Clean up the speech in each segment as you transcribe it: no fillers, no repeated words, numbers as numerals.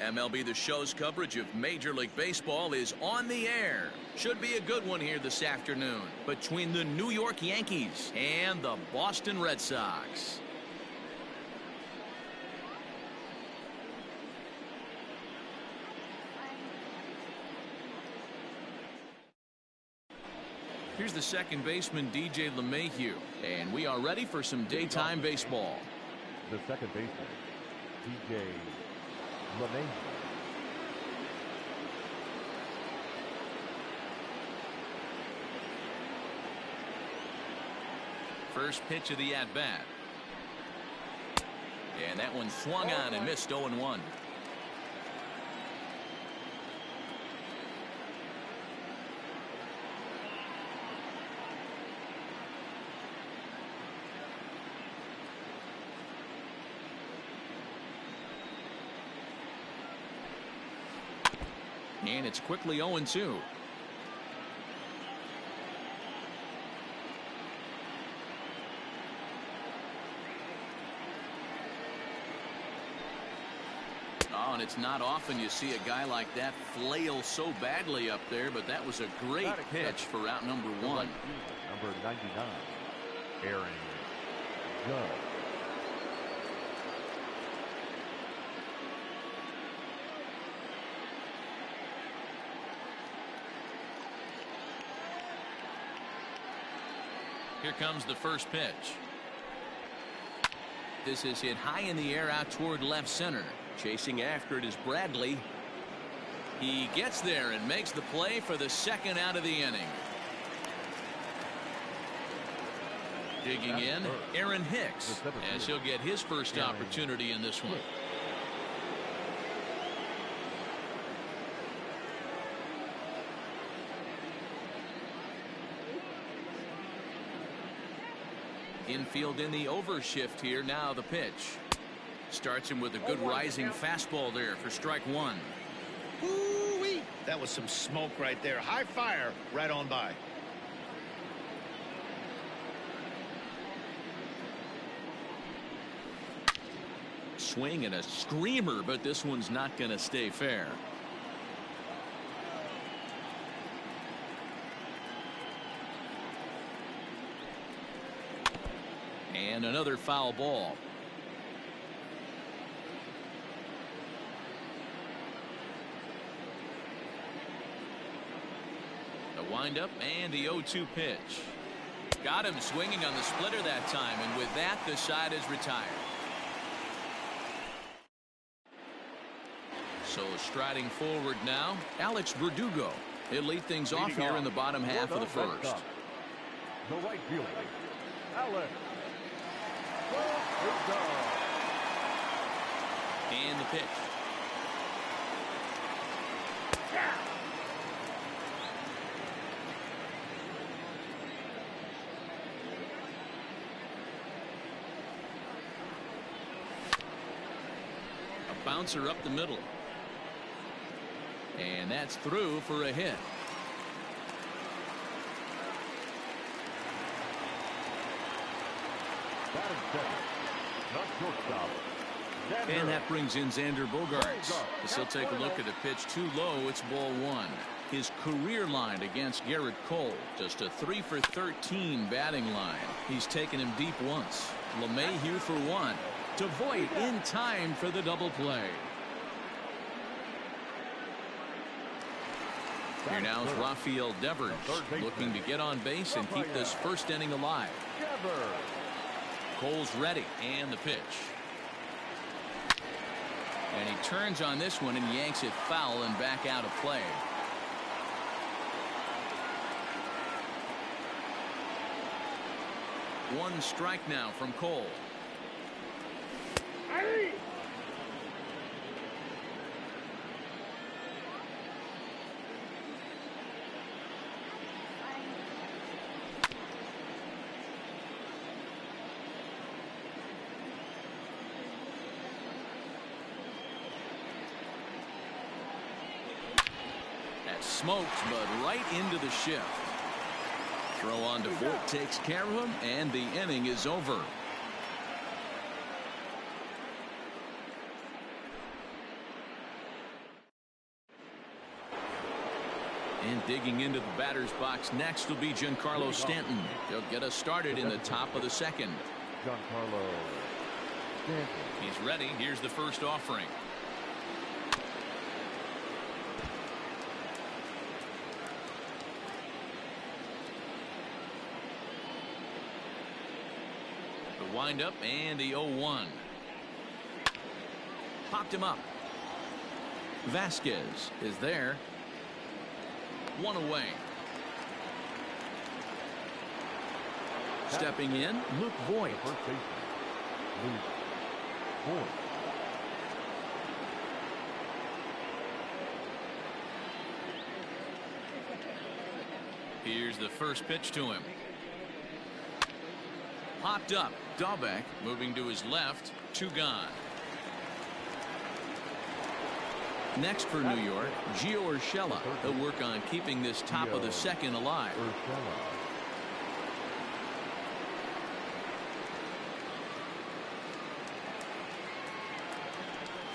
MLB The Show's coverage of Major League Baseball is on the air. Should be a good one here this afternoon between the New York Yankees and the Boston Red Sox. Here's the second baseman, DJ LeMahieu, and we are ready for some daytime baseball. The second baseman, DJ LeMahieu. First pitch of the at-bat. And that one swung on and missed 0-1. And it's quickly 0-2. Oh, and it's not often you see a guy like that flail so badly up there, but that was a great pitch for out number 1. Number 99, Aaron Judge. Here comes the first pitch. This is hit high in the air out toward left center. Chasing after it is Bradley. He gets there and makes the play for the second out of the inning. Digging in, Aaron Hicks, as he'll get his first opportunity in this one. Infield in the overshift here. Now the pitch. Starts him with a good rising fastball there for strike 1. Ooh-wee. That was some smoke right there. High fire right on by. Swing and a screamer, but this one's not going to stay fair. And another foul ball. The windup and the 0-2 pitch. Got him swinging on the splitter that time, and with that, the side is retired. So striding forward now, Alex Verdugo. He'll lead things off here in the bottom half of the first. The right fielder, Alex. And the pitch. A bouncer up the middle. And that's through for a hit. And that brings in Xander Bogaerts. As he'll take a look at the pitch too low. It's ball 1. His career line against Garrett Cole, just a 3 for 13 batting line. He's taken him deep once. LeMahieu for 1. To Voit in time for the double play. Here now is Rafael Devers looking to get on base and keep this first inning alive. Cole's ready, and the pitch. And he turns on this one and yanks it foul and back out of play. One strike now from Cole. Smoked, but right into the shift. Throw on to Voit takes care of him, and the inning is over. And digging into the batter's box next will be Giancarlo Stanton. He'll get us started in the top of the second. Giancarlo Stanton. He's ready. Here's the first offering. The windup and the 0-1. Popped him up. Vasquez is there. One away. Stepping in, Luke Voigt. First baseman, Luke Voigt. Here's the first pitch to him. Popped up. Dahlbeck moving to his left. 2 gone. Next for New York, Gio Urshela. He'll work on keeping this top of the second alive.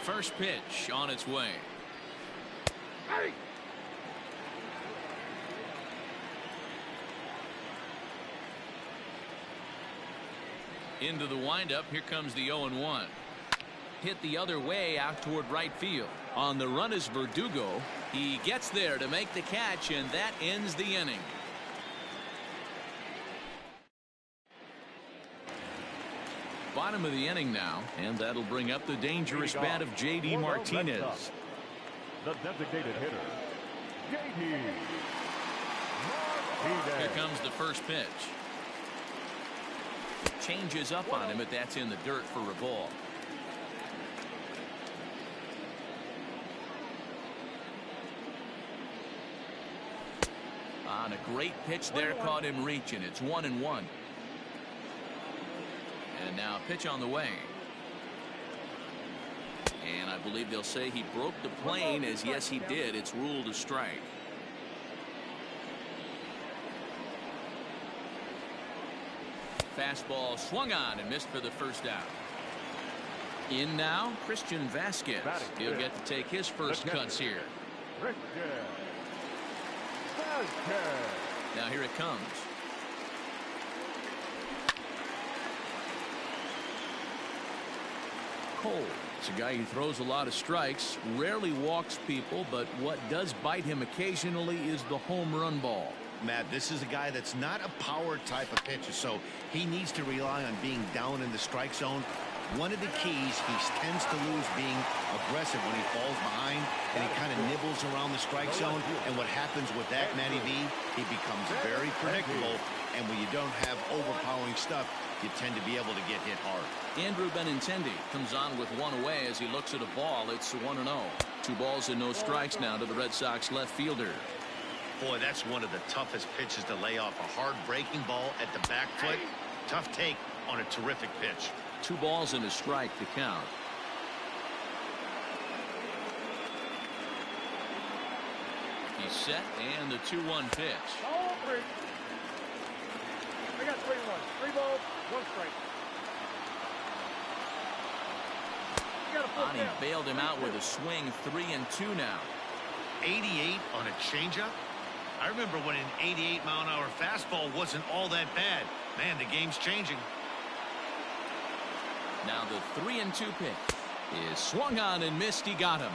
First pitch on its way. Hey! Into the windup. Here comes the 0-1. Hit the other way out toward right field. On the run is Verdugo. He gets there to make the catch, and that ends the inning. Bottom of the inning now, and that'll bring up the dangerous bat of J.D. Martinez. The designated hitter, J.D. Martinez. Here comes the first pitch. Changes up on him, but that's in the dirt for a ball. On a great pitch there, caught him reaching. It's 1-1. And now pitch on the way. And I believe they'll say he broke the plane, as yes he did. It's ruled a strike. Fastball swung on and missed for the first out. In now, Christian Vasquez. He'll get to take his first cuts here. Now here it comes. Cole. It's a guy who throws a lot of strikes, rarely walks people, but what does bite him occasionally is the home run ball. Matt, this is a guy that's not a power type of pitcher, so he needs to rely on being down in the strike zone. One of the keys, he tends to lose being aggressive when he falls behind, and he kind of nibbles around the strike zone. And what happens with that, Matty V, he becomes very predictable, and when you don't have overpowering stuff, you tend to be able to get hit hard. Andrew Benintendi comes on with 1 away as he looks at a ball. It's 1-0. 2 balls and no strikes now to the Red Sox left fielder. Boy, that's one of the toughest pitches to lay off. A hard breaking ball at the back foot. Tough take on a terrific pitch. 2 balls and a strike to count. He's set, and the 2-1 pitch. I got 3-1. 3 balls, 1 strike. He bailed him out with a swing. 3-2 now. 88 on a changeup. I remember when an 88-mile-an-hour fastball wasn't all that bad. Man, the game's changing. Now the 3-2 pitch is swung on and missed. He got him.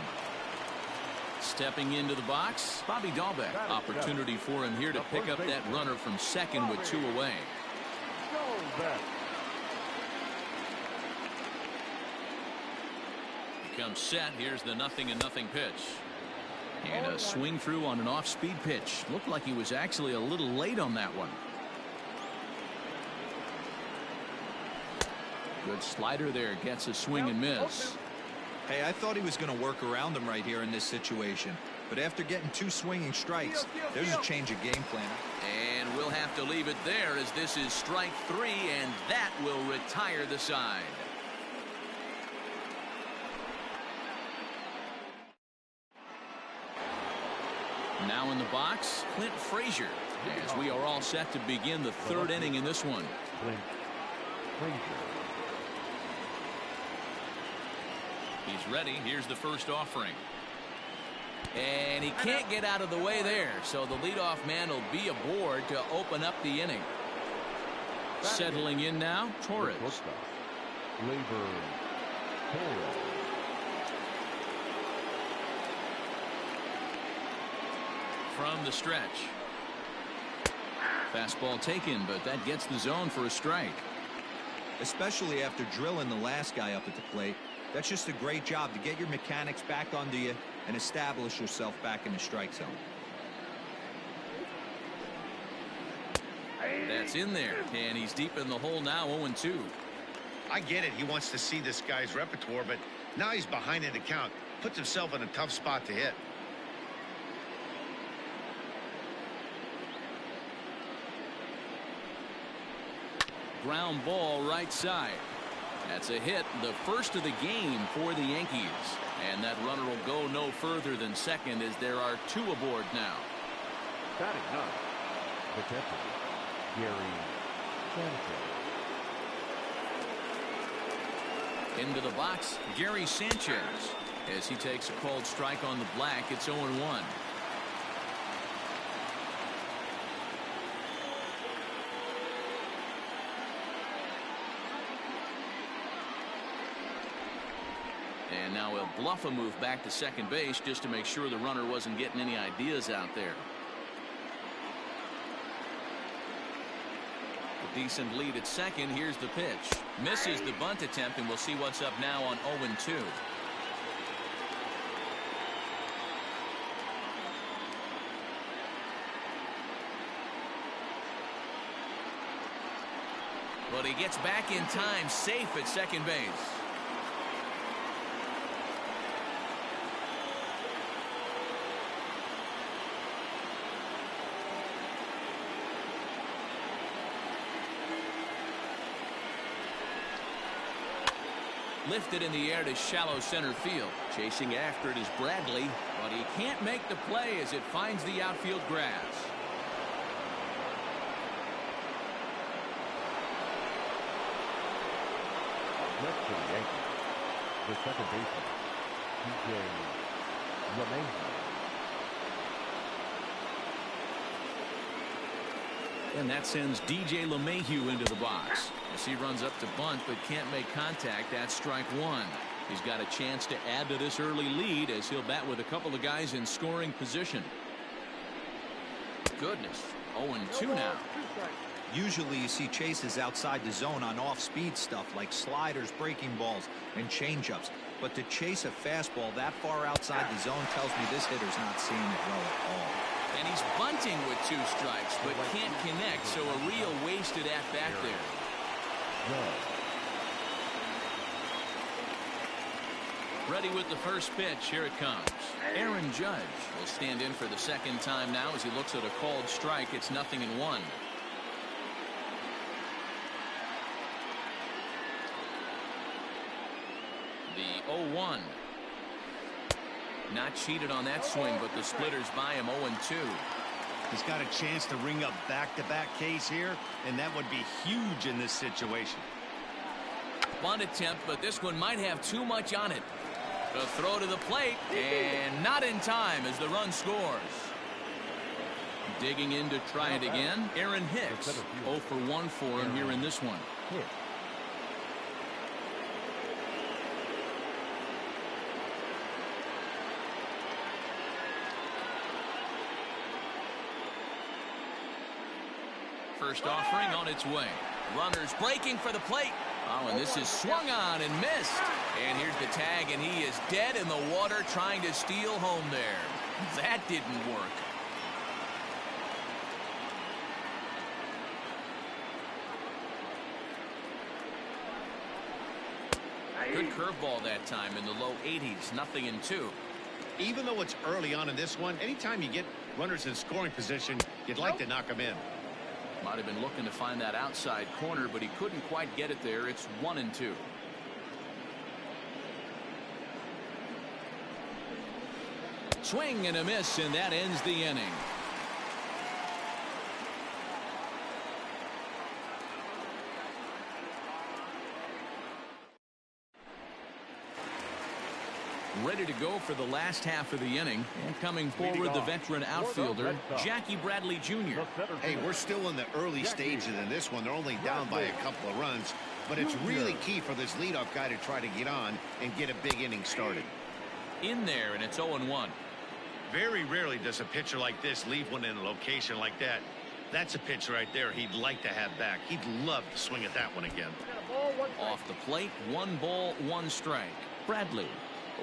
Stepping into the box, Bobby Dahlbeck. Opportunity for him here to pick up that runner from second with 2 away. Becomes set. Here's the 0-0 pitch. And a swing through on an off-speed pitch. Looked like he was actually a little late on that one. Good slider there. Gets a swing and miss. Hey, I thought he was going to work around him right here in this situation. But after getting 2 swinging strikes, there's a change of game plan. And we'll have to leave it there, as this is strike 3, and that will retire the side. Now in the box, Clint Frazier, as we are all set to begin the 3rd inning in this one. Clint Frazier. He's ready. Here's the first offering. And he can't get out of the way there, so the leadoff man will be aboard to open up the inning. Settling in now, Torres. Labor Torres. From the stretch. Fastball taken, but that gets the zone for a strike. Especially after drilling the last guy up at the plate. That's just a great job to get your mechanics back under you and establish yourself back in the strike zone. That's in there, and he's deep in the hole now, 0-2. I get it. He wants to see this guy's repertoire, but now he's behind in the count. Puts himself in a tough spot to hit. Ground ball right side. That's a hit, the first of the game for the Yankees. And that runner will go no further than second as there are two aboard now. Batting ninth, the catcher, Gary Sanchez. Into the box, Gary Sanchez. As he takes a called strike on the black, it's 0-1. And now he'll bluff a move back to second base just to make sure the runner wasn't getting any ideas out there. A decent lead at second. Here's the pitch. Misses the bunt attempt, and we'll see what's up now on 0-2. But he gets back in time, safe at second base. Lifted in the air to shallow center field. Chasing after it is Bradley, but he can't make the play as it finds the outfield grass. Next to the Yankees, the second baseman, DJ LeMahieu. And that sends DJ LeMahieu into the box as he runs up to bunt but can't make contact. That's strike one. He's got a chance to add to this early lead as he'll bat with a couple of guys in scoring position. Goodness, 0-2 now. Usually you see chases outside the zone on off-speed stuff like sliders, breaking balls, and changeups. But to chase a fastball that far outside the zone tells me this hitter's not seeing it well at all. And he's bunting with two strikes, but can't connect, so a real wasted at-bat there. Ready with the first pitch. Here it comes. Aaron Judge will stand in for the second time now as he looks at a called strike. It's 0-1. The 0-1. Not cheated on that swing, but the splitters by him. 0-2. He's got a chance to ring up back-to-back Ks here, and that would be huge in this situation. Bunt attempt, but this one might have too much on it. The throw to the plate, and not in time as the run scores. Digging in to try it again, Aaron Hicks. 0 for 1 for him here in this one. First offering on its way. Runners breaking for the plate. Oh, and this is swung on and missed. And here's the tag, and he is dead in the water trying to steal home there. That didn't work. Good curveball that time in the low 80s. 0-2. Even though it's early on in this one, anytime you get runners in scoring position, you'd like to knock them in. Might have been looking to find that outside corner, but he couldn't quite get it there. It's 1-2. Swing and a miss, and that ends the inning. ready to go for the last half of the inning. And coming forward, the veteran outfielder, Jackie Bradley Jr. Hey, we're still in the early stages in this one. They're only down by a couple of runs, but it's really key for this leadoff guy to try to get on and get a big inning started. In there, and it's 0-1. Very rarely does a pitcher like this leave one in a location like that. That's a pitch right there he'd like to have back. He'd love to swing at that one again. Off the plate, 1 ball, 1 strike. Bradley,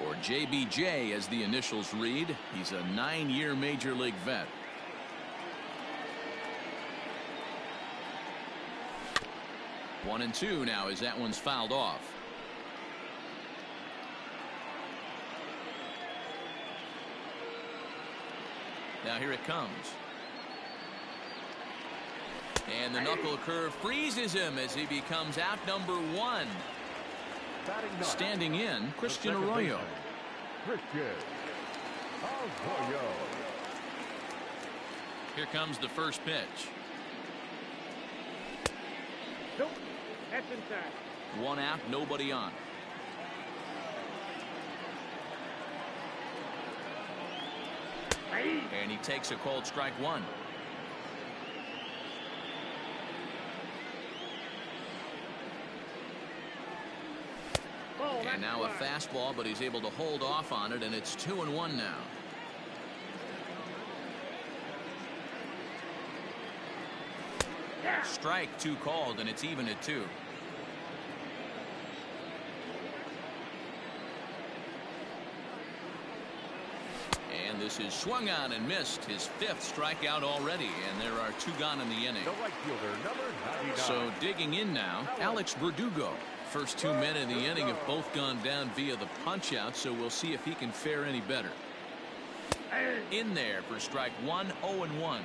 or JBJ as the initials read. He's a 9-year major league vet. One and 2 now as that one's fouled off. Now here it comes. And the knuckle curve freezes him as he becomes out number 1. Standing in, Christian Arroyo. Here comes the first pitch. Nope, that's inside. 1 out, nobody on. And he takes a called strike 1. And now a fastball, but he's able to hold off on it, and it's 2-1 now. Strike 2 called, and it's even at 2. And this is swung on and missed, his 5th strikeout already, and there are 2 gone in the inning. The right fielder, number 99. So digging in now, Alex Verdugo. First 2 men in the inning have both gone down via the punch out, so we'll see if he can fare any better. In there for strike 1, 0-1. 0-1.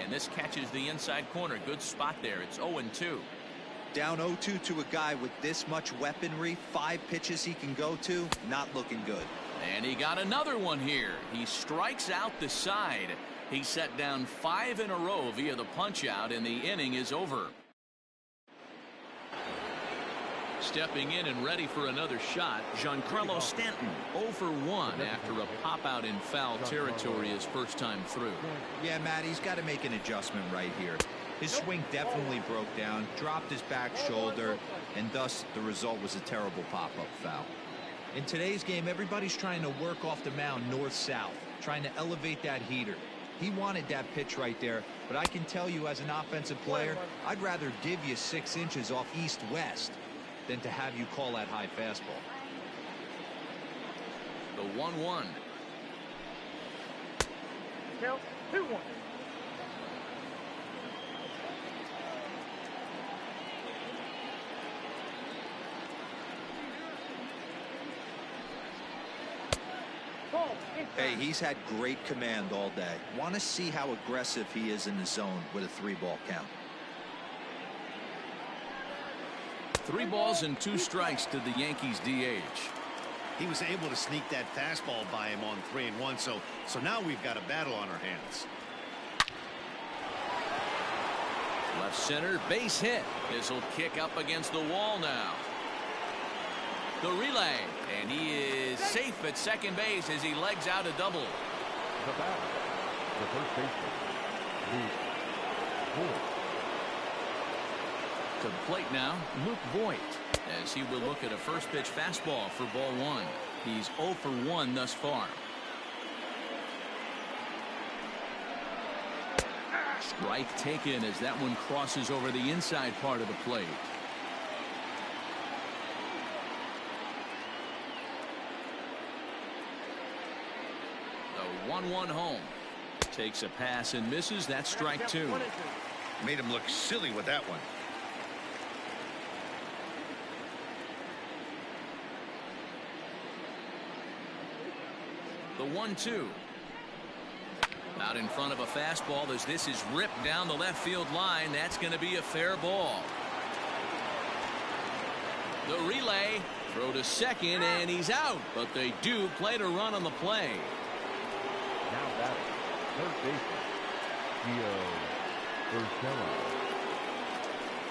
And this catches the inside corner. Good spot there. It's 0-2. Down 0-2 to a guy with this much weaponry, 5 pitches he can go to, not looking good. And he got another one here. He strikes out the side. He set down 5 in a row via the punch out, and the inning is over. Stepping in and ready for another shot, Giancarlo Stanton, 0 for 1 after a pop out in foul territory his first time through. Yeah, Matt, he's got to make an adjustment right here. His swing definitely broke down, dropped his back shoulder, and thus the result was a terrible pop-up foul. In today's game, everybody's trying to work off the mound north-south, trying to elevate that heater. He wanted that pitch right there, but I can tell you as an offensive player, I'd rather give you 6 inches off east-west than to have you call that high fastball. The 1-1. Count 2-1. Hey, he's had great command all day. Want to see how aggressive he is in the zone with a 3-ball count. 3 balls and 2 strikes to the Yankees DH. He was able to sneak that fastball by him on 3-1, so now we've got a battle on our hands. Left center, base hit. This will kick up against the wall now. The relay, and he is safe at second base as he legs out a double. The batter, the first baseman, Luke Voigt. To the plate now, Luke Voigt, as he will look at a first pitch fastball for ball 1. He's 0 for 1 thus far. Strike taken as that one crosses over the inside part of the plate. The 1-1 home. Takes a pass and misses. That's strike 2. Made him look silly with that one. The 1-2. Out in front of a fastball as this is ripped down the left field line. That's going to be a fair ball. The relay, throw to second, and he's out. But they do play to run on the play. Now batting, third baseman,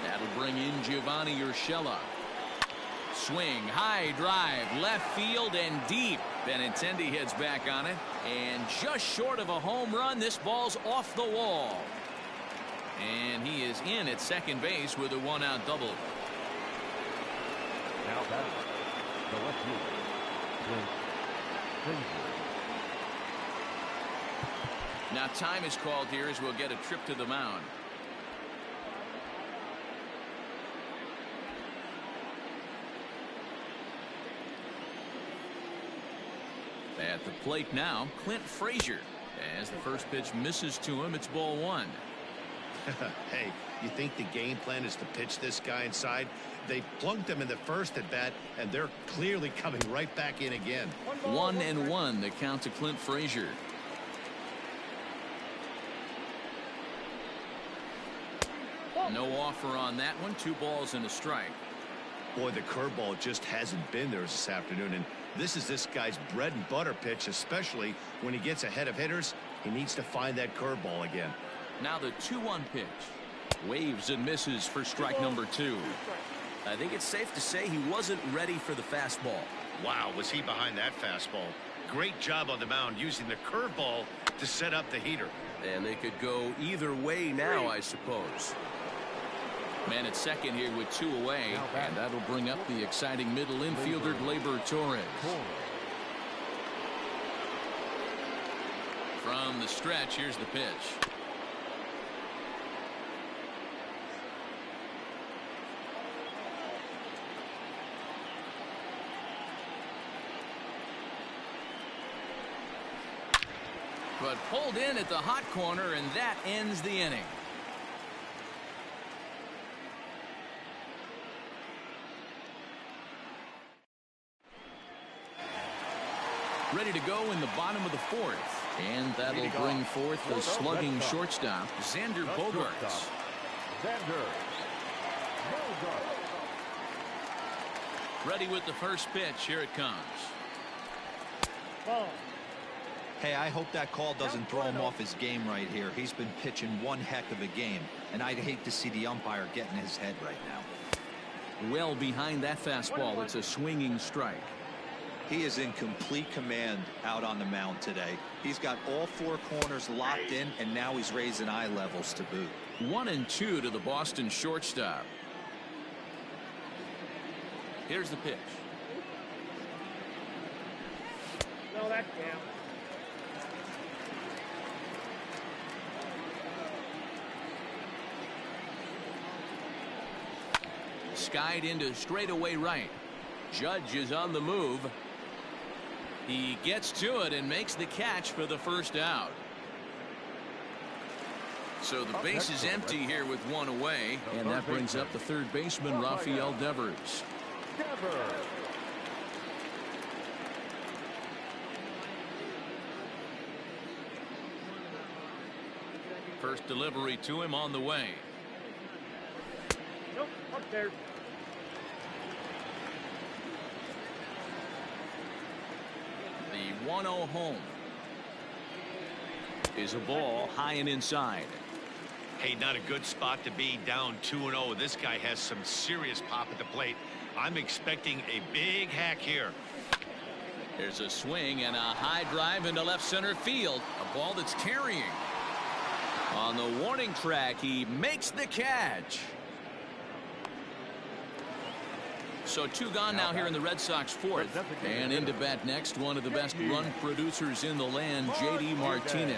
That'll bring in Giovanni Urshela. Swing, high drive, left field and deep. Benintendi heads back on it, and just short of a home run, this ball's off the wall. And he is in at second base with a one-out double. Now batting, the left fielder, Now time is called here as we'll get a trip to the mound. At the plate now, Clint Frazier. As the first pitch misses to him, it's ball one. Hey, you think the game plan is to pitch this guy inside? They plunked him in the first at bat, and they're clearly coming right back in again. 1-1 the count to Clint Frazier. No offer on that one. 2 balls and a strike. Boy, the curveball just hasn't been there this afternoon, and this is this guy's bread and butter pitch, especially when he gets ahead of hitters. He needs to find that curveball again. Now the 2-1 pitch. Waves and misses for strike number 2. I think it's safe to say he wasn't ready for the fastball. Wow, was he behind that fastball. Great job on the mound using the curveball to set up the heater. And they could go either way now, I suppose. Man at second here with 2 away, and that'll bring up the exciting middle infielder Gleyber Torres. From the stretch, here's the pitch. But pulled in at the hot corner, and that ends the inning. Ready to go in the bottom of the 4th. And that'll bring forth the slugging shortstop, Xander Bogaerts. Ready with the first pitch. Here it comes. Ball. Hey, I hope that call doesn't throw him off his game right here. He's been pitching one heck of a game, and I'd hate to see the umpire get in his head right now. Well behind that fastball. It's a swinging strike. He is in complete command out on the mound today. He's got all 4 corners locked in, and now he's raising eye levels to boot. 1-2 to the Boston shortstop. Here's the pitch. No, that's down. Skied into straightaway right. Judge is on the move. He gets to it and makes the catch for the first out. So the base is empty here with 1 away, and that brings up the third baseman, Rafael Devers. First delivery to him on the way. Nope, up there. The 1-0 home is a ball high and inside. Hey, not a good spot to be, down 2-0. This guy has some serious pop at the plate. I'm expecting a big hack here. There's a swing and a high drive into left center field. A ball that's carrying. On the warning track, he makes the catch. So 2 gone now here in the Red Sox 4th. And into bat next, one of the best run producers in the land, J.D. Martinez.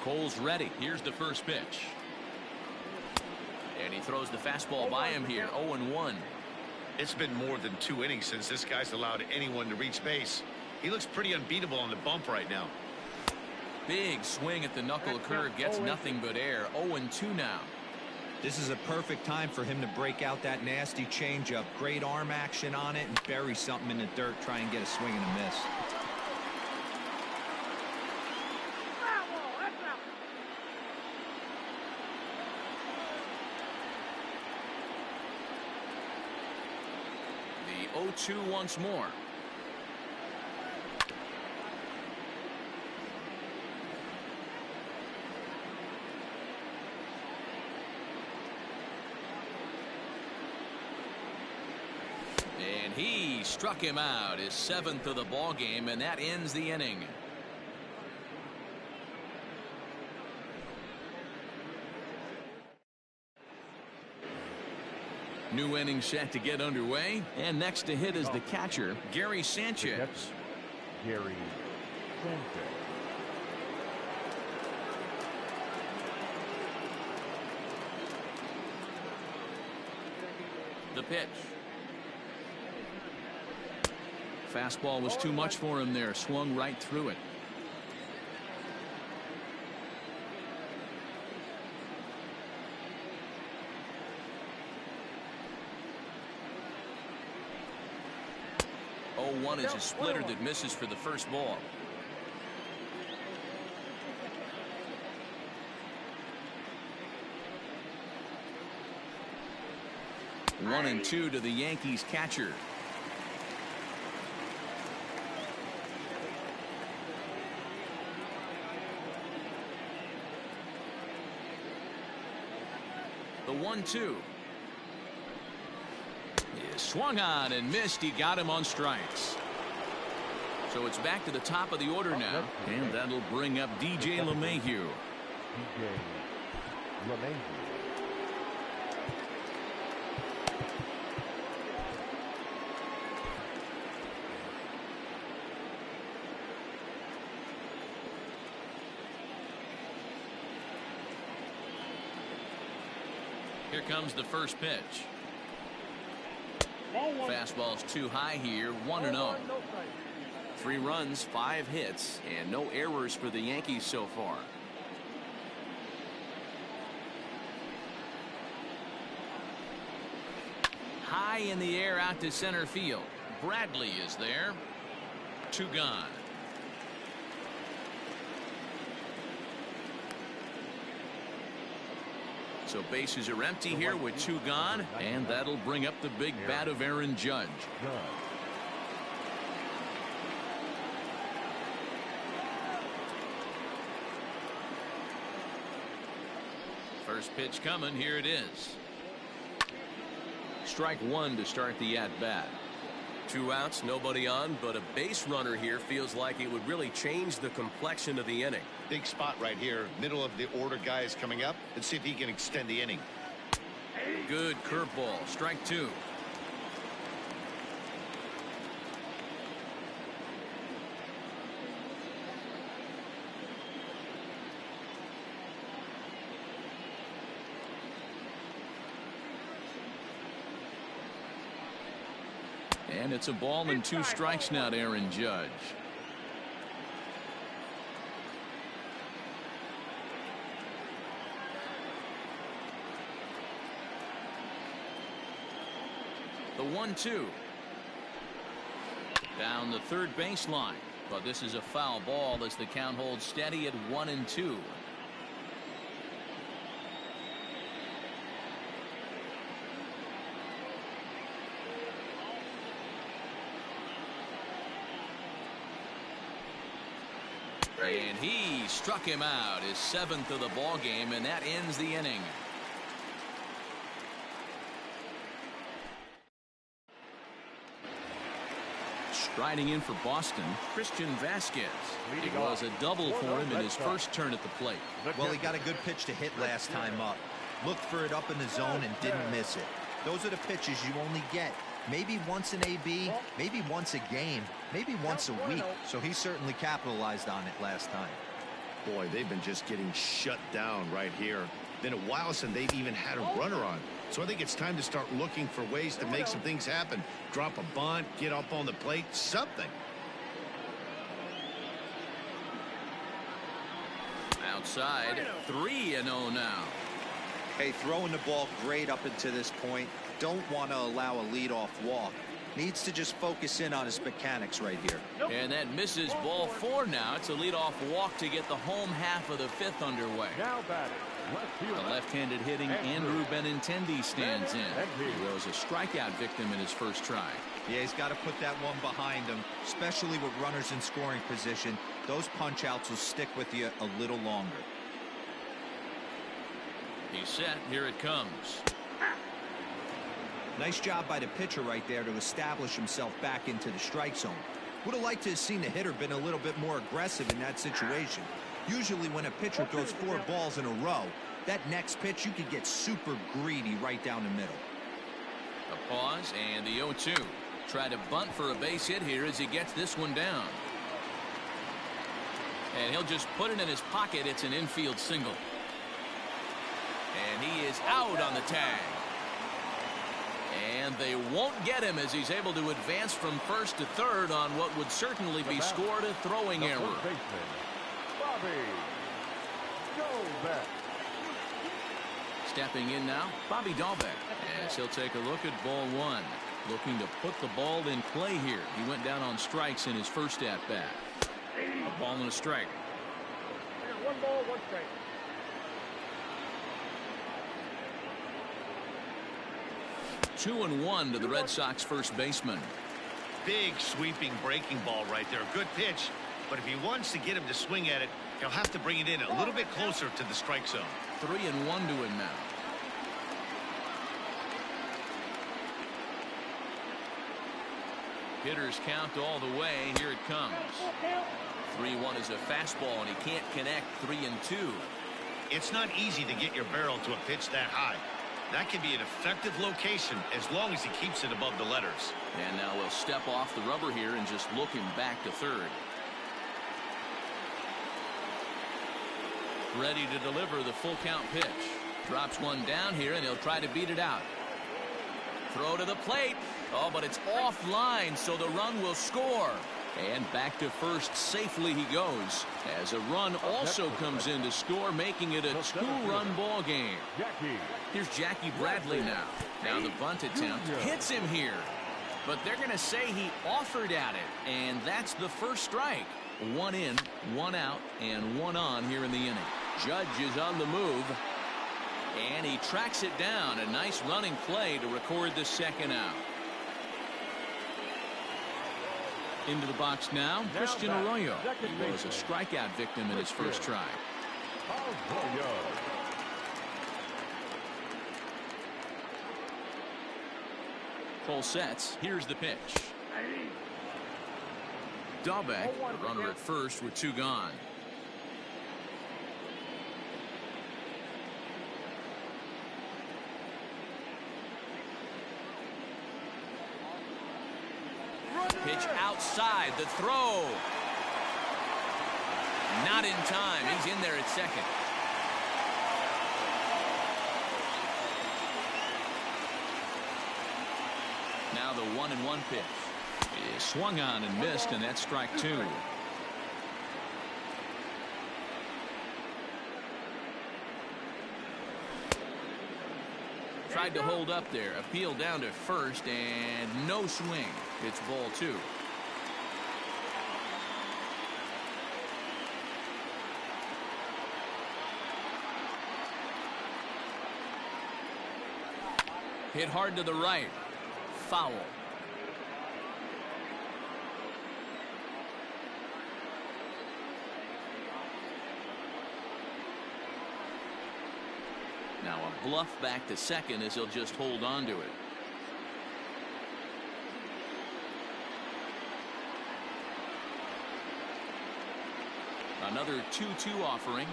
Cole's ready. Here's the first pitch. And he throws the fastball by him here. 0-1. It's been more than 2 innings since this guy's allowed anyone to reach base. He looks pretty unbeatable on the bump right now. Big swing at the knuckle curve. Gets nothing but air. 0-2 now. This is a perfect time for him to break out that nasty changeup. Great arm action on it and bury something in the dirt. Try and get a swing and a miss. The 0-2 once more. And he struck him out, his 7th of the ball game, and that ends the inning. New inning set to get underway, and next to hit is the catcher, Gary Sanchez. Gary Sanchez. The pitch. Fastball was too much for him there. Swung right through it. One is a splitter that misses for the first ball. One and two to the Yankees catcher. The 1-2. Is swung on and missed. He got him on strikes. So it's back to the top of the order now, and that'll bring up DJ LeMahieu. DJ LeMahieu. Here comes the first pitch. Fastball's too high here. 1-0. 3 runs, 5 hits, and no errors for the Yankees so far. High in the air out to center field. Bradley is there. 2 gone. So bases are empty here with 2 gone, and that'll bring up the big bat of Aaron Judge. First pitch coming. Here it is. Strike 1 to start the at-bat. 2 outs, nobody on, but a base runner here feels like it would really change the complexion of the inning. Big spot right here. Middle of the order guy is coming up. Let's see if he can extend the inning. Good curveball. Strike 2. And it's a ball and 2 strikes now to Aaron Judge. The 1-2. Down the third baseline. But this is a foul ball as the count holds steady at 1-2. And he struck him out, his 7th of the ball game, and that ends the inning. Striding in for Boston, Christian Vasquez. It was a double for him in his first turn at the plate. Well, he got a good pitch to hit last time up. Looked for it up in the zone and didn't miss it. Those are the pitches you only get. Maybe once an AB, maybe once a game, maybe once a week. So he certainly capitalized on it last time. Boy, they've been just getting shut down right here. Been a while since they've even had a runner on. So I think it's time to start looking for ways to make some things happen. Drop a bunt, get up on the plate, something. Outside, 3-0 now. Hey, throwing the ball great up until this point. Don't want to allow a leadoff walk. Needs to just focus in on his mechanics right here. And that misses ball 4 now. It's a leadoff walk to get the home half of the 5th underway. Now batting, left fielder. The left-handed hitting Andrew Benintendi stands in. He was a strikeout victim in his first try. Yeah, he's got to put that one behind him, especially with runners in scoring position. Those punch-outs will stick with you a little longer. He's set. Here it comes. Nice job by the pitcher right there to establish himself back into the strike zone. Would have liked to have seen the hitter been a little bit more aggressive in that situation. Usually when a pitcher throws 4 balls in a row, that next pitch you could get super greedy right down the middle. A pause and the 0-2. Try to bunt for a base hit here as he gets this one down. And he'll just put it in his pocket. It's an infield single. And he is out on the tag. And they won't get him as he's able to advance from first to third on what would certainly be scored a throwing error. Bobby Dalbec. Stepping in now, Bobby Dalbec, as he'll take a look at ball 1. Looking to put the ball in play here. He went down on strikes in his first at-bat. A ball and a strike. 1 ball, 1 strike. Two and 1 to the Red Sox first baseman. Big sweeping breaking ball right there. Good pitch. But if he wants to get him to swing at it, he'll have to bring it in a little bit closer to the strike zone. 3-1 to him now. Hitters count all the way. Here it comes. 3-1 is a fastball, and he can't connect. 3-2. It's not easy to get your barrel to a pitch that high. That can be an effective location as long as he keeps it above the letters. And now we'll step off the rubber here and just look him back to third. Ready to deliver the full count pitch. Drops one down here, and he'll try to beat it out. Throw to the plate. Oh, but it's offline, so the run will score. And back to first safely he goes, as a run also comes in to score, making it a 2-run ball game. Here's Jackie Bradley now. Now the bunt attempt hits him here, but they're going to say he offered at it, and that's the first strike. 1 in, 1 out, and 1 on here in the inning. Judge is on the move, and he tracks it down. A nice running play to record the second out. Into the box now, Christian Arroyo. He was a strikeout victim in his first try. Full sets. Here's the pitch. Dalbec, the runner at first with 2 gone. Pitch outside, the throw. Not in time. He's in there at second. Now the 1-1 pitch is swung on and missed, and that's strike 2. Tried to hold up there, appeal down to first, and no swing. It's ball 2. Hit hard to the right. Foul. Now a bluff back to second as he'll just hold on to it. Another 2-2 offering,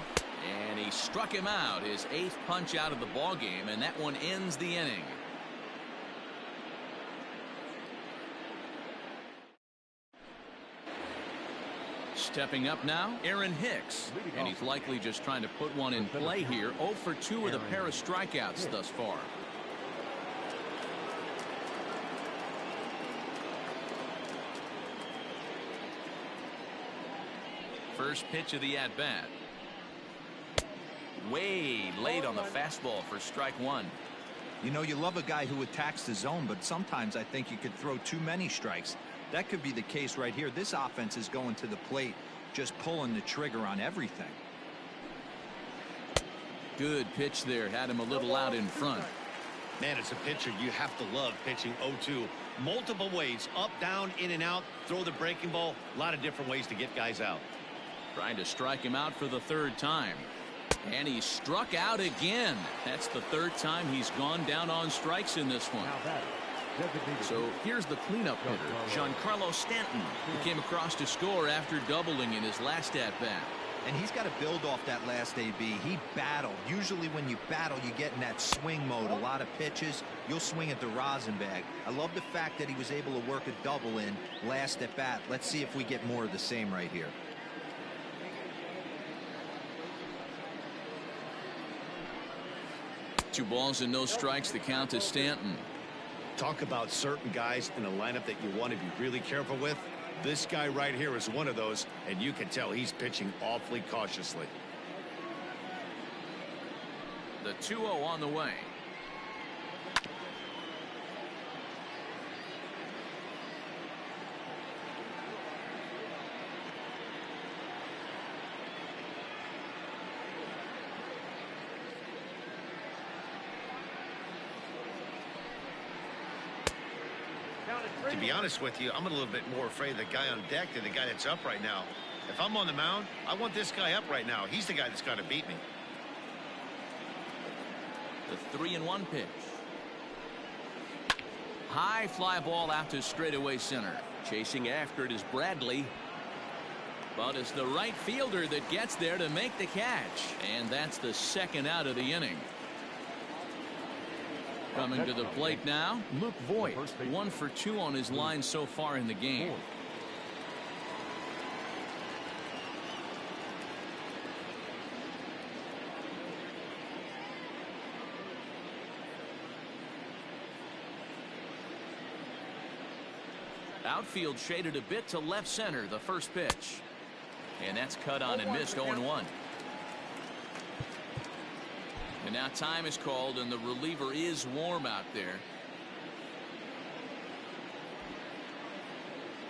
and he struck him out, his 8th punch out of the ball game, and that one ends the inning. Stepping up now, Aaron Hicks. And he's likely just trying to put one in play here. 0 for 2 with a pair of strikeouts thus far. First pitch of the at-bat. Way late on the fastball for strike one. You know, you love a guy who attacks the zone, but sometimes I think you could throw too many strikes. That could be the case right here. This offense is going to the plate, just pulling the trigger on everything. Good pitch there. Had him a little out in front. Man, it's a pitcher you have to love pitching 0-2. Multiple ways, up, down, in and out, throw the breaking ball. A lot of different ways to get guys out. Trying to strike him out for the third time. And he struck out again. That's the third time he's gone down on strikes in this one. So here's the cleanup hitter, Giancarlo Stanton, who came across to score after doubling in his last at-bat. And he's got to build off that last AB. He battled. Usually when you battle, you get in that swing mode. A lot of pitches, you'll swing at the rosin bag. I love the fact that he was able to work a double in last at bat. Let's see if we get more of the same right here. Two balls and no strikes. The count to Stanton. Talk about certain guys in a lineup that you want to be really careful with. This guy right here is one of those, and you can tell he's pitching awfully cautiously. The 2-0 on the way. To be honest with you, I'm a little bit more afraid of the guy on deck than the guy that's up right now. If I'm on the mound, I want this guy up right now. He's the guy that's got to beat me. The 3-1 pitch. High fly ball out to straightaway center. Chasing after it is Bradley. But it's the right fielder that gets there to make the catch. And that's the second out of the inning. Coming to the plate now, Luke Voigt. 1 for 2 on his line so far in the game. Outfield shaded a bit to left center, the first pitch. And that's cut on and missed. 0-1. And now time is called, and the reliever is warm out there.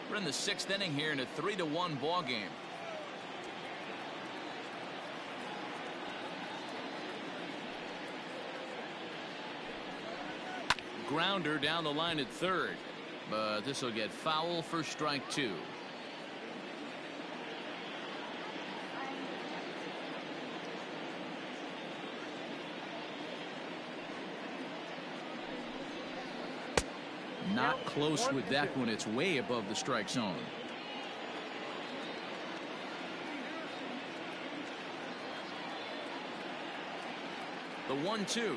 We're in the 6th inning here in a 3-1 ball game. Grounder down the line at third, but this will get foul for strike 2. Not close with that one. It's way above the strike zone. The 1-2.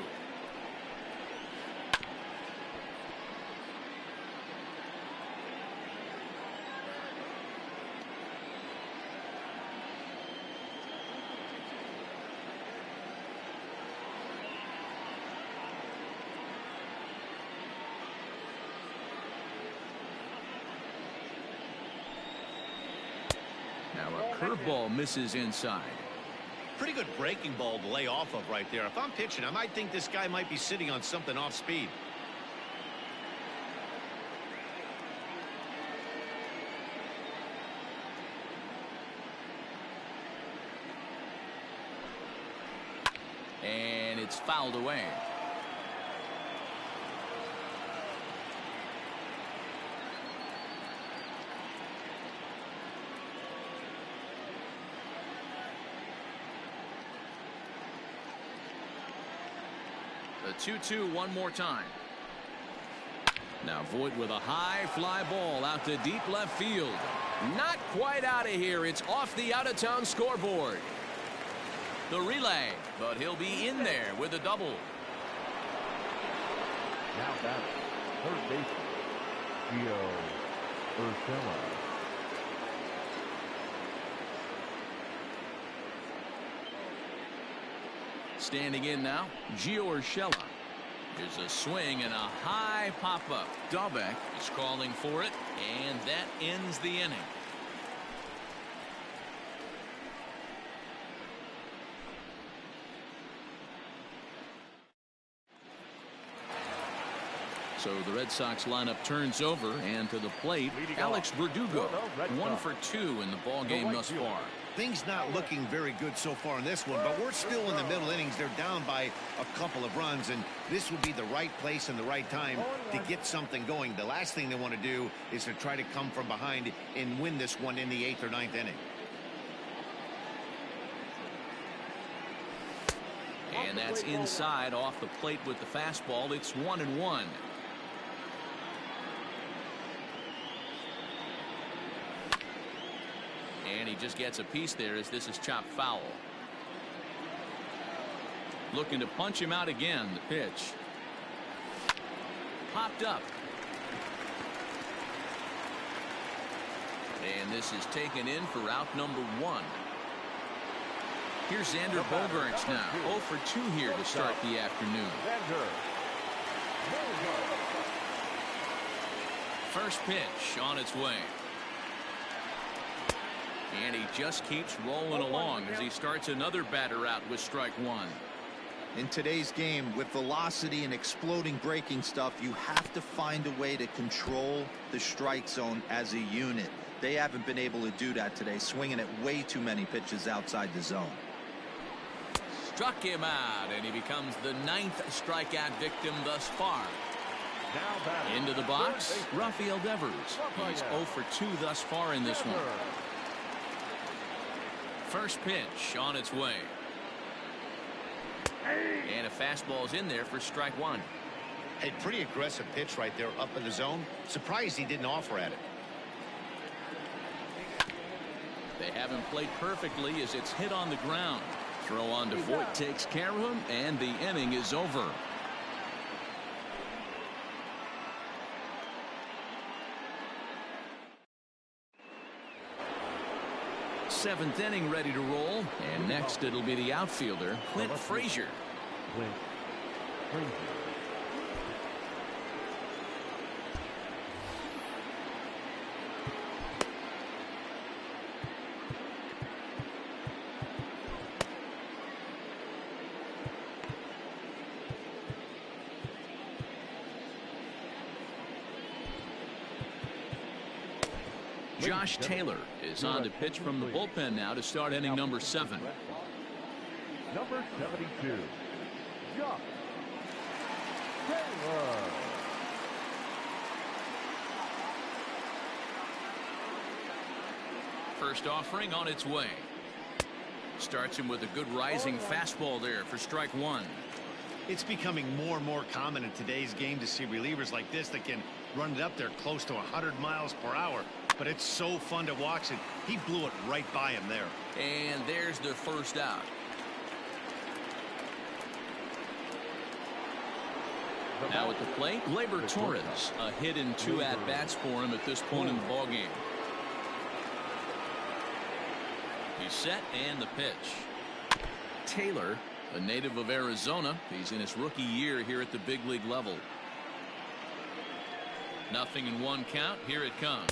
Now a curveball misses inside. Pretty good breaking ball to lay off of right there. If I'm pitching, I might think this guy might be sitting on something off speed. And it's fouled away. The 2-2 one more time. Now Voigt with a high fly ball out to deep left field. Not quite out of here. It's off the out-of-town scoreboard. The relay, but he'll be in there with a double. Now batter, third baseman, Gio Urshela. Standing in now, Gio Urshela. Here's a swing and a high pop-up. Dahlbeck is calling for it, and that ends the inning. So the Red Sox lineup turns over, and to the plate, Alex Verdugo. 1 for 2 in the ball game thus far. Things not looking very good so far in this one, but we're still in the middle innings. They're down by a couple of runs, and this would be the right place and the right time to get something going. The last thing they want to do is to try to come from behind and win this one in the 8th or 9th inning. And that's inside off the plate with the fastball. It's 1-1. And he just gets a piece there as this is chopped foul. Looking to punch him out again. The pitch. Popped up. And this is taken in for out number 1. Here's Xander Bogaerts now. 0 for 2 here to start the afternoon. First pitch on its way. And he just keeps rolling along as he starts another batter out with strike 1. In today's game, with velocity and exploding breaking stuff, you have to find a way to control the strike zone as a unit. They haven't been able to do that today, swinging at way too many pitches outside the zone. Struck him out, and he becomes the 9th strikeout victim thus far. Into the box, Rafael Devers. He's 0 for 2 thus far in this one. First pitch on its way. And a fastball's in there for strike 1. A pretty aggressive pitch right there up in the zone. Surprised he didn't offer at it. They haven't played perfectly as it's hit on the ground. Throw on to Voit takes care of him, and the inning is over. Seventh inning ready to roll, and next it'll be the outfielder Clint Frazier. Josh Taylor is on to pitch from the bullpen now to start inning number 7. Number 72, Josh Taylor. First offering on its way. Starts him with a good rising fastball there for strike 1. It's becoming more and more common in today's game to see relievers like this that can run it up there close to 100 miles per hour. But it's so fun to watch it. He blew it right by him there. And there's the first out. Now at the plate, Gleyber Torres. A hit and 2 at-bats for him at this point in the ballgame. He's set and the pitch. Taylor, a native of Arizona. He's in his rookie year here at the big league level. 0-1 count. Here it comes.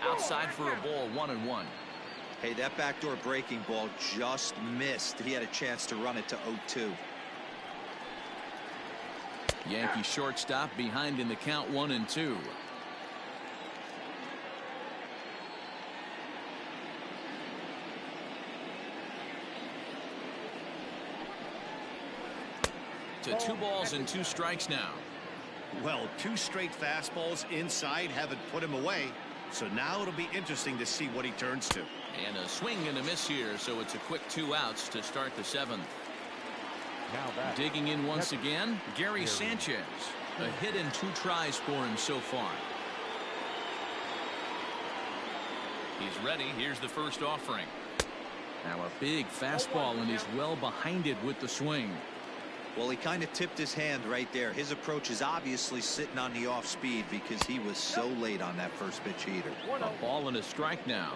Outside for a ball, 1-1. Hey, that backdoor breaking ball just missed. He had a chance to run it to 0-2. Yankee shortstop behind in the count, 1-2. To 2 balls and 2 strikes now. Well, 2 straight fastballs inside haven't put him away. So now it'll be interesting to see what he turns to. And a swing and a miss here, so it's a quick 2 outs to start the 7th. Digging in once again, Gary Sanchez. A hit and 2 tries for him so far. He's ready. Here's the first offering. Now a big fastball, and he's well behind it with the swing. Well, he kind of tipped his hand right there. His approach is obviously sitting on the off speed because he was so late on that first pitch heater. A ball and a strike now.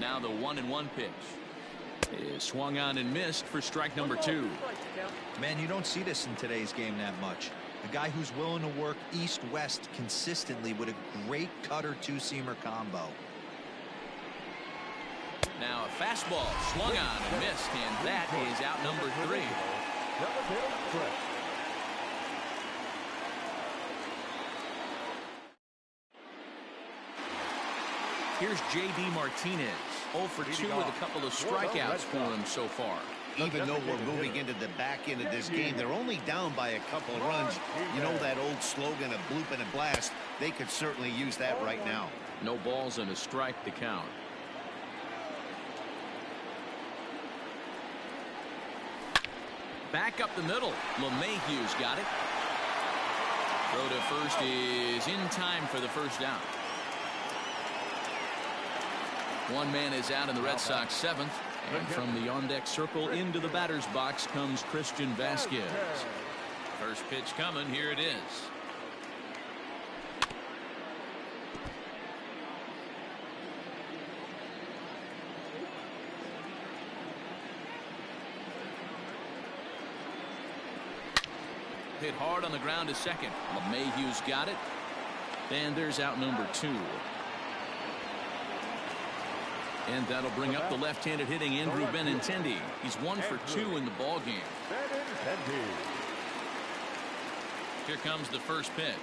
Now the 1-1 pitch is swung on and missed for strike number 2. Man, you don't see this in today's game that much. A guy who's willing to work east-west consistently with a great cutter two-seamer combo. Now a fastball swung on and missed, and that is out number 3. Here's J.D. Martinez, 0 for 2 with a couple of strikeouts for him so far. Even though we're moving into the back end of this game, they're only down by a couple of runs. You know that old slogan, a bloop and a blast. They could certainly use that right now. No balls and a strike to count. Back up the middle. LeMahieu's got it. Throw to first is in time for the first down. One man is out in the Red Sox 7th. And from the on-deck circle into the batter's box comes Christian Vasquez. First pitch coming. Here it is. Hit hard on the ground to second. LeMahieu's got it. And there's out number 2. And that'll bring up the left-handed hitting Andrew Benintendi. He's 1 for 2 in the ball game. Here comes the first pitch.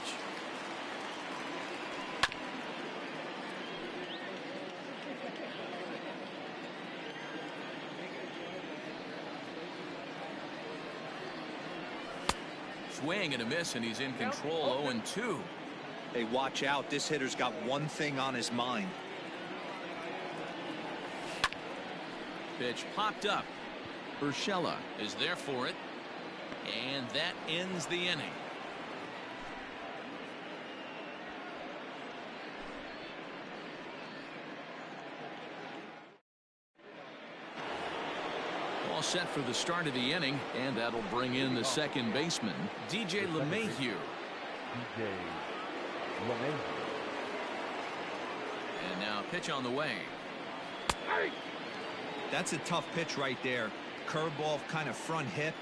Swing and a miss, and he's in control. 0-2. Hey, watch out. This hitter's got one thing on his mind. Pitch popped up. Urshela is there for it. And that ends the inning. All set for the start of the inning, and that'll bring in the second baseman, DJ LeMahieu. And now pitch on the way. That's a tough pitch right there. Curveball, kind of front hip.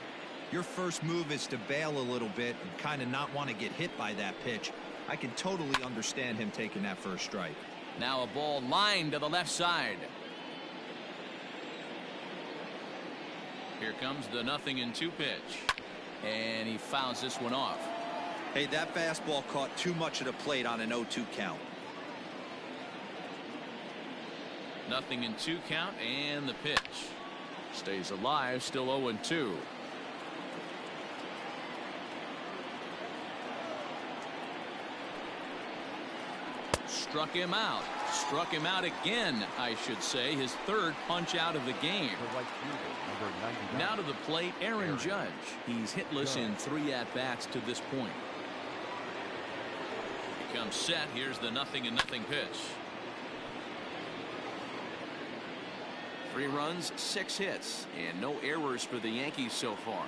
Your first move is to bail a little bit and kind of not want to get hit by that pitch. I can totally understand him taking that first strike. Now a ball lined to the left side. Here comes the 0-2 pitch. And he fouls this one off. Hey, that fastball caught too much of the plate on an 0-2 count. 0-2 count, and the pitch stays alive, still 0-2. Struck him out. Struck him out again, I should say. His third punch out of the game. Now to the plate, Aaron Judge. He's hitless in 3 at-bats to this point. He comes set. Here's the 0-0 pitch. 3 runs, 6 hits, and no errors for the Yankees so far.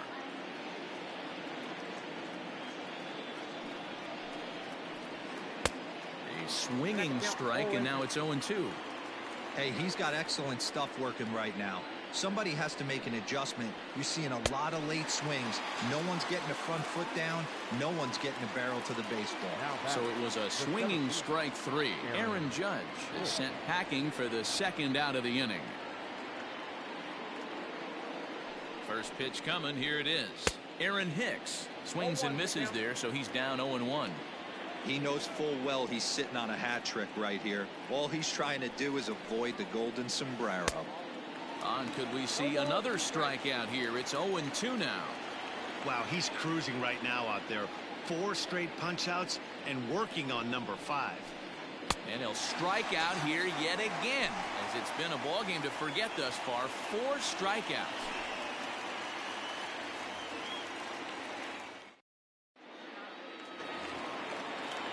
A swinging strike, and now it's 0-2. Hey, he's got excellent stuff working right now. Somebody has to make an adjustment. You're seeing a lot of late swings. No one's getting the front foot down. No one's getting the barrel to the baseball. So it was a swinging strike 3. Aaron Judge is sent packing for the second out of the inning. First pitch coming. Here it is. Aaron Hicks swings and misses there, so he's down 0-1. He knows full well he's sitting on a hat trick right here. All he's trying to do is avoid the golden sombrero. Could we see another strikeout here? It's 0-2 now. Wow, he's cruising right now out there. 4 straight punch-outs and working on number 5. And he'll strike out here yet again, as it's been a ball game to forget thus far. 4 strikeouts.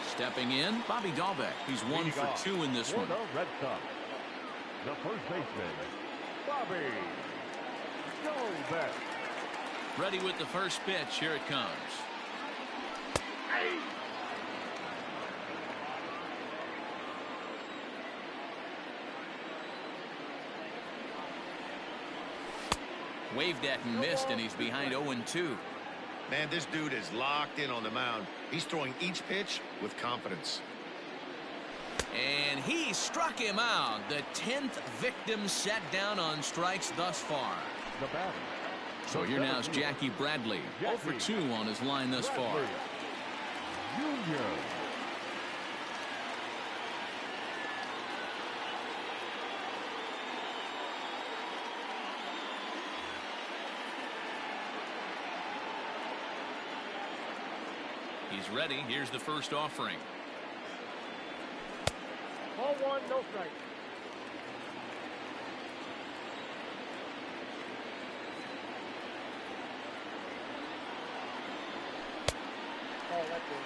Stepping in, Bobby Dahlbeck. He's 1 for 2 in this one. Red Sox, the first baseman, Bobby Dahlbeck. Ready with the first pitch. Here it comes. Waved at and missed, and he's behind 0-2. Man, this dude is locked in on the mound. He's throwing each pitch with confidence. And he struck him out. The 10th victim set down on strikes thus far. The batter. So here now is Jackie Bradley. 0-for-2 on his line thus far. Junior. He's ready. Here's the first offering. Ball one, no strike. Oh, that's good.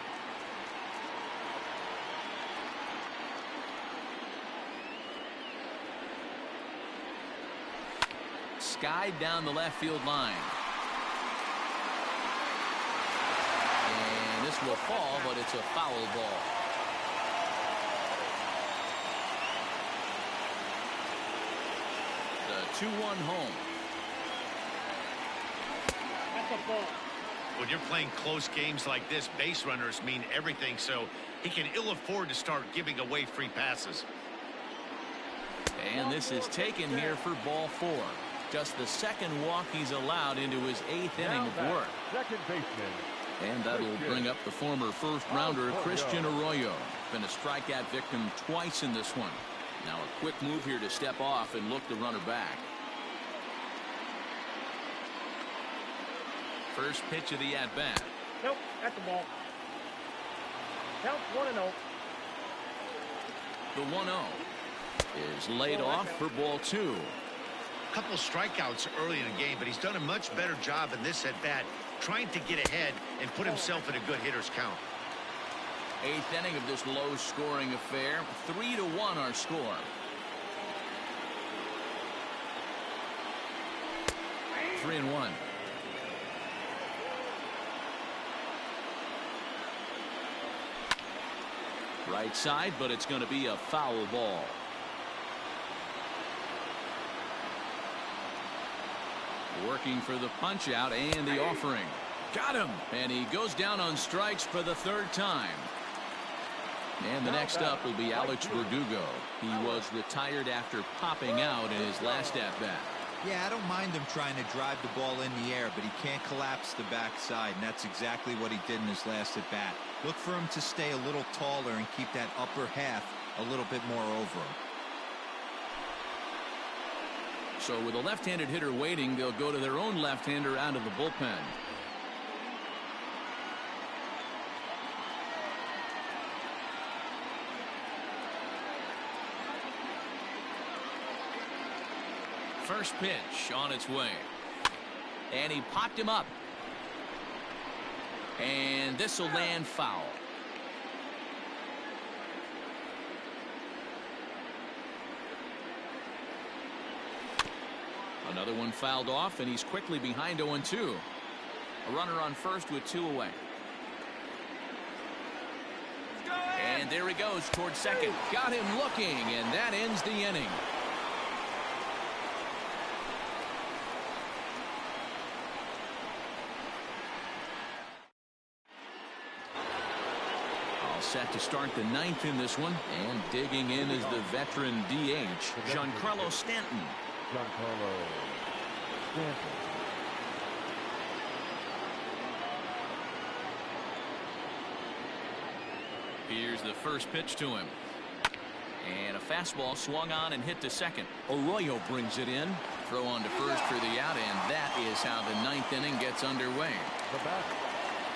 Skied down the left field line. And this will fall, but it's a foul ball. The 2-1 home. That's a ball. When you're playing close games like this, base runners mean everything, so he can ill afford to start giving away free passes. And this is taken here for ball 4. Just the second walk he's allowed into his 8th inning of work. Second baseman. And that'll bring up the former first-rounder Christian Arroyo. Been a strikeout victim twice in this one. Now a quick move here to step off and look the runner back. First pitch of the at-bat. Nope, that's a ball. Count 1-0. The 1-0 is laid off for ball 2. A couple strikeouts early in the game, but he's done a much better job in this at-bat trying to get ahead and put himself in a good hitter's count. 8th inning of this low-scoring affair. 3-1 our score. Three and one. Right side, but it's going to be a foul ball. Working for the punch out and the offering. Got him. And he goes down on strikes for the 3rd time. And the next up will be Alex Verdugo. He was retired after popping out in his last at-bat. Yeah, I don't mind him trying to drive the ball in the air, but he can't collapse the backside, and that's exactly what he did in his last at-bat. Look for him to stay a little taller and keep that upper half a little bit more over him. So with a left-handed hitter waiting, they'll go to their own left-hander out of the bullpen. First pitch on its way. And he popped him up. And this will land foul. Another one fouled off, and he's quickly behind 0-2. A runner on first with 2 away. And there he goes towards second. Got him looking, and that ends the inning. Set to start the 9th in this one, and digging in is the veteran DH, Giancarlo Stanton. Giancarlo Stanton. Here's the first pitch to him. And a fastball swung on and hit to second. Arroyo brings it in. Throw on to first for the out, and that is how the 9th inning gets underway. The batter.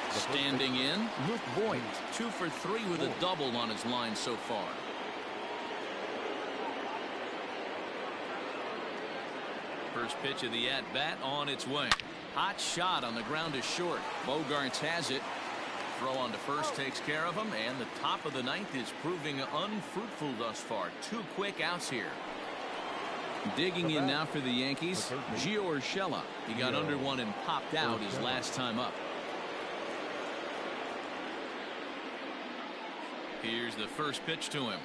Standing in, Luke Voigt, 2 for 3 with a double on his line so far. First pitch of the at-bat on its way. Hot shot on the ground is short. Bogarts has it. Throw on to first takes care of him, and the top of the 9th is proving unfruitful thus far. 2 quick outs here. Digging in now for the Yankees, Gio Urshela. He got under one and popped out his last time up. Here's the first pitch to him.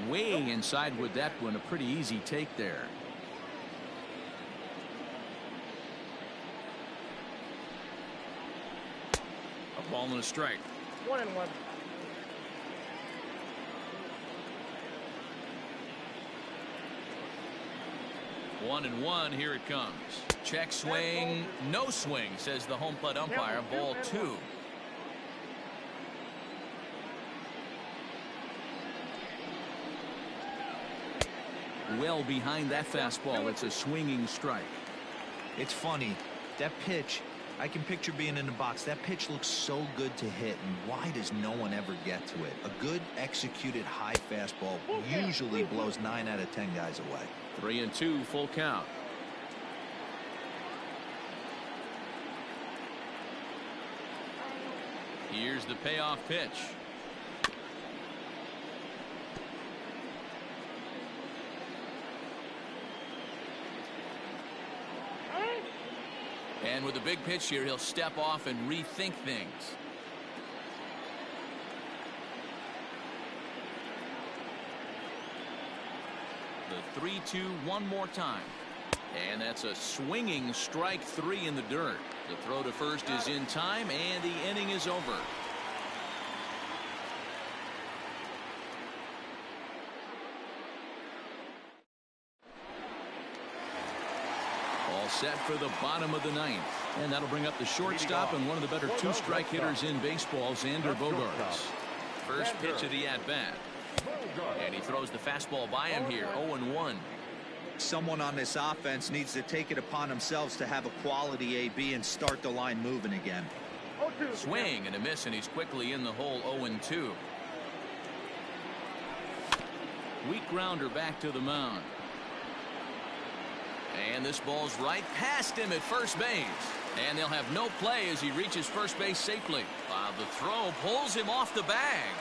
Way inside with that one. A pretty easy take there. Ball and a strike. 1-1. 1-1. Here it comes. Check swing. No swing, says the home plate umpire. Ball 2. Well behind that fastball. It's a swinging strike. It's funny. That pitch, I can picture being in the box. That pitch looks so good to hit, and why does no one ever get to it? A good executed high fastball usually blows 9 out of 10 guys away. 3-2, full count. Here's the payoff pitch. And with a big pitch here, he'll step off and rethink things. The 3-2 one more time. And that's a swinging strike 3 in the dirt. The throw to first is in time, and the inning is over. All set for the bottom of the 9th. And that'll bring up the shortstop and one of the better 2-strike hitters in baseball, Xander Bogaerts. First pitch of the at-bat. And he throws the fastball by him here, 0-1. Someone on this offense needs to take it upon themselves to have a quality AB and start the line moving again. Swing and a miss, and he's quickly in the hole, 0-2. Weak grounder back to the mound. And this ball's right past him at first base. And they'll have no play as he reaches first base safely. The throw pulls him off the bag.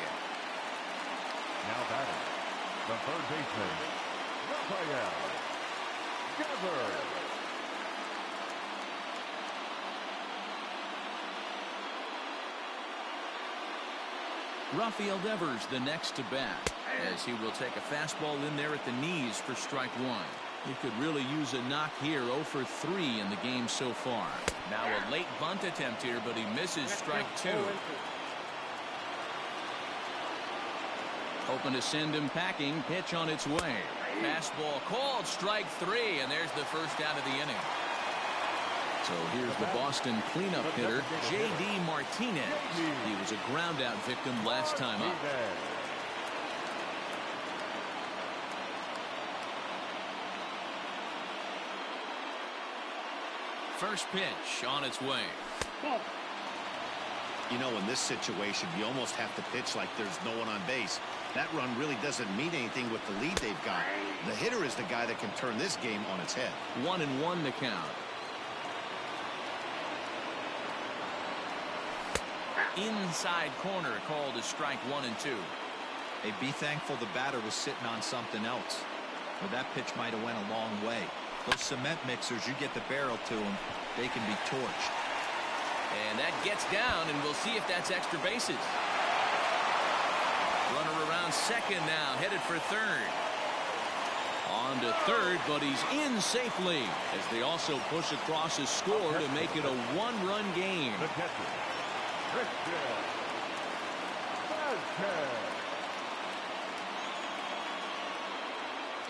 Now batting, the third baseman, Rafael Devers. Rafael Devers the next to bat, as he will take a fastball in there at the knees for strike 1. He could really use a knock here. 0 for 3 in the game so far. Now a late bunt attempt here, but he misses strike 2. Hoping to send him packing. Pitch on its way. Fastball called, strike 3, and there's the first out of the inning. So here's the Boston cleanup hitter, J.D. Martinez. He was a ground out victim last time up. First pitch on its way. You know, in this situation, you almost have to pitch like there's no one on base. That run really doesn't mean anything with the lead they've got. The hitter is the guy that can turn this game on its head. 1-1 the count. Inside corner called a strike 1 and 2. Hey, be thankful the batter was sitting on something else, or that pitch might have went a long way. Those cement mixers, you get the barrel to them, they can be torched. And that gets down, and we'll see if that's extra bases. Runner around second now, headed for third. On to third, but he's in safely, as they also push across a score to make it a 1-run game. The catcher, Christian Vasquez.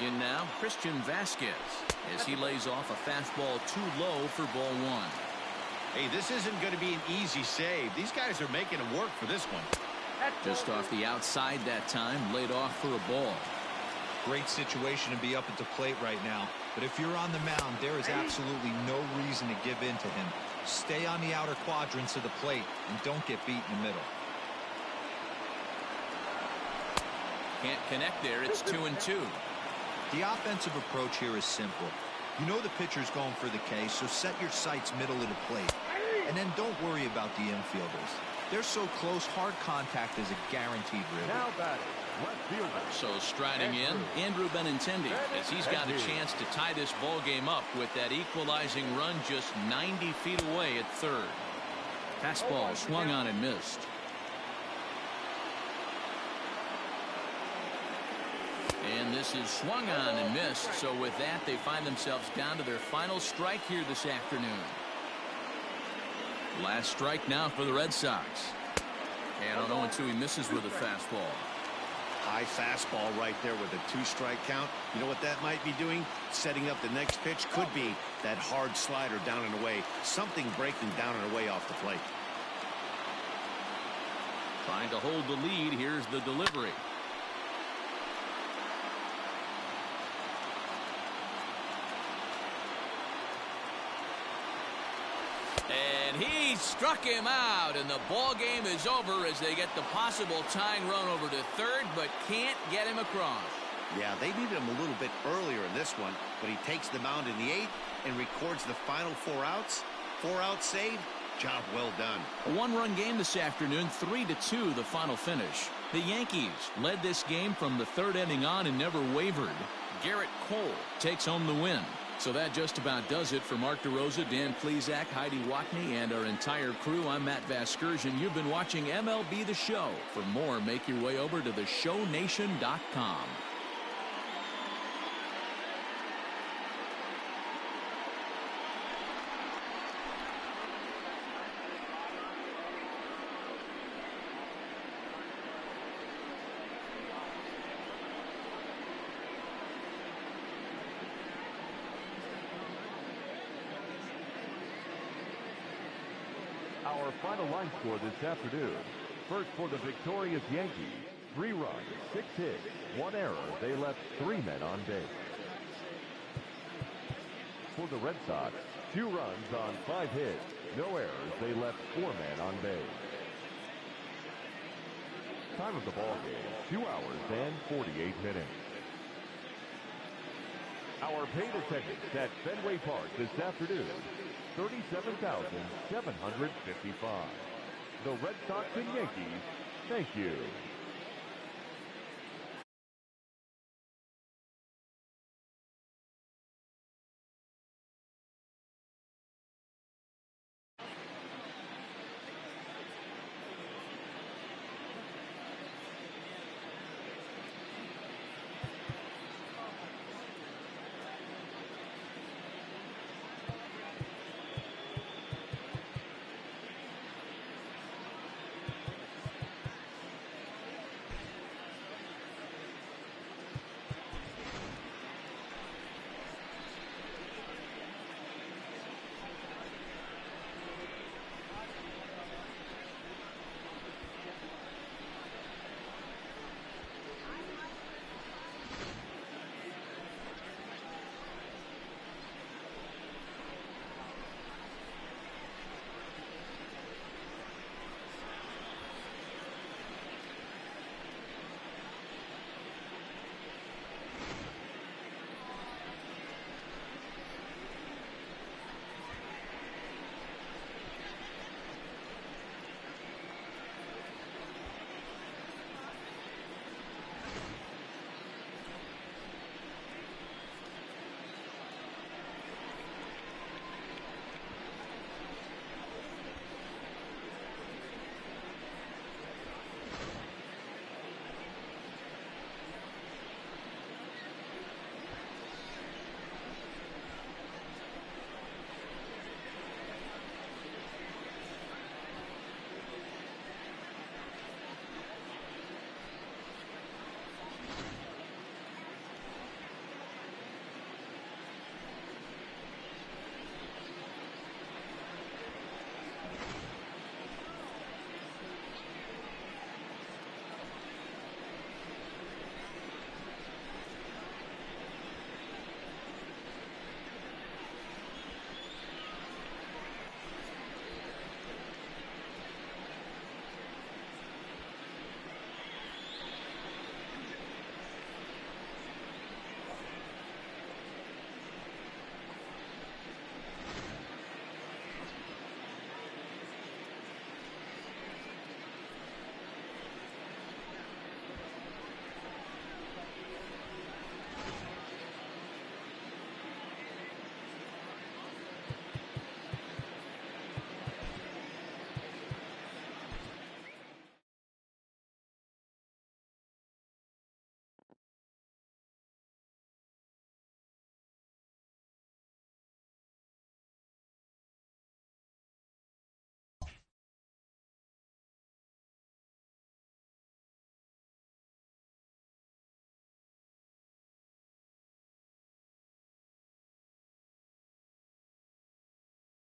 In now, Christian Vasquez, as he lays off a fastball too low for ball 1. Hey, this isn't going to be an easy save. These guys are making him work for this one. Just off the outside that time, laid off for a ball. Great situation to be up at the plate right now, but if you're on the mound, there is absolutely no reason to give in to him. Stay on the outer quadrants of the plate and don't get beat in the middle. Can't connect there. It's 2-2. The offensive approach here is simple. You know the pitcher's going for the K, so set your sights middle of the plate. And then don't worry about the infielders. They're so close, hard contact is a guaranteed ribby. Now batting, left fielder. So striding in, Andrew Benintendi, as he's got a chance to tie this ball game up with that equalizing run just 90 feet away at third. Fastball swung on and missed. And this is swung on and missed. So with that, they find themselves down to their final strike here this afternoon. Last strike now for the Red Sox. And on 0-2, he misses with a fastball. High fastball right there with a 2-strike count. You know what that might be doing? Setting up the next pitch. Could be that hard slider down and away. Something breaking down and away off the plate. Trying to hold the lead. Here's the delivery. And he struck him out, and the ball game is over as they get the possible tying run over to third, but can't get him across. Yeah, they needed him a little bit earlier in this one, but he takes the mound in the 8th and records the final 4 outs. 4 outs saved. Job well done. A 1-run game this afternoon, 3-2 the final finish. The Yankees led this game from the 3rd inning on and never wavered. Garrett Cole takes home the win. So that just about does it for Mark DeRosa, Dan Plesac, Heidi Watney, and our entire crew. I'm Matt Vasgersian. You've been watching MLB The Show. For more, make your way over to theshownation.com. Our final line score this afternoon. First for the victorious Yankees, 3 runs, 6 hits, 1 error. They left 3 men on base. For the Red Sox, 2 runs on 5 hits, no errors. They left 4 men on base. Time of the ball game, 2 hours and 48 minutes. Our paid attendance at Fenway Park this afternoon, 37,755. The Red Sox and Yankees, thank you.